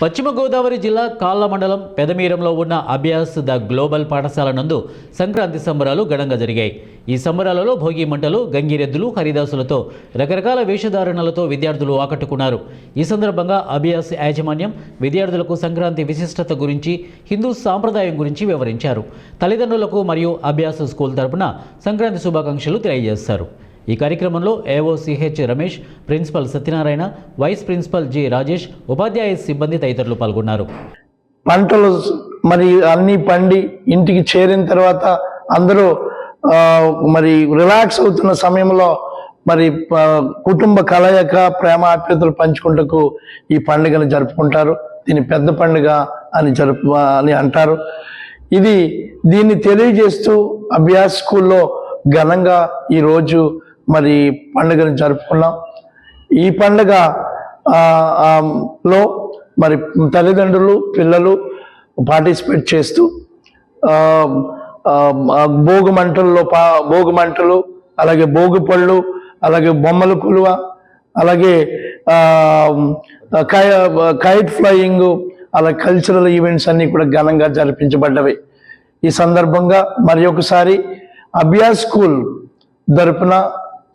పశ్చిమ గోదావరి జిల్లా కాళ్ళ మండలం పెదమీరంలో ఉన్న అభ్యాస్ ద గ్లోబల్ పాఠశాల నందు సంక్రాంతి సంబరాలు ఘనంగా జరిగాయి. ఈ సంబరాలలో భోగి మంటలు, గంగిరెద్దులు, హరిదాసులతో రకరకాల వేషధారణలతో విద్యార్థులు ఆకట్టుకున్నారు. ఈ సందర్భంగా అభ్యాస్ యాజమాన్యం విద్యార్థులకు సంక్రాంతి విశిష్టత గురించి, హిందూ సాంప్రదాయం గురించి వివరించారు. తల్లిదండ్రులకు మరియు అభ్యాస్ స్కూల్ తరపున సంక్రాంతి శుభాకాంక్షలు తెలియజేశారు. ఈ కార్యక్రమంలో AO CH Ramesh, principal Satyanarayana, vice principal G Rajesh, ఉపాధ్యాయ సిబ్బంది తదితరులు పాల్గొన్నారు. పంటలు మరి అన్ని పండి ఇంటికి చేరిన తర్వాత అందరూ మరి రిలాక్స్ అవుతున్న సమయంలో మరి కుటుంబ కలయిక, ప్రేమ ఆప్యాయతలు పంచుకుంటూ ఈ పండుగను జరుపుకుంటారు. దీని పెద్ద పండుగ అని అంటారు. దీన్ని తెలియజేస్తూ అభ్యాస్ స్కూల్లో ఘనంగా ఈరోజు మరి పండుగను జరుపుకున్నాం. ఈ పండుగ లో మరి తల్లిదండ్రులు, పిల్లలు పార్టిసిపేట్ చేస్తూ భోగి మంటలు, అలాగే భోగి పళ్ళు, అలాగే బొమ్మల కొలువ, అలాగే కైట్ ఫ్లయింగ్, అలా కల్చరల్ ఈవెంట్స్ అన్ని కూడా ఘనంగా జరిపించబడ్డవి. ఈ సందర్భంగా మరి ఒకసారి అభ్యాస్ స్కూల్ తరపున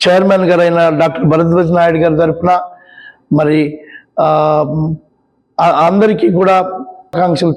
చైర్మన్ గారైన డాక్టర్ భరద్వాజ్ నాయుడు గారి తరపున మరి అందరికీ కూడా ఆకాంక్షలు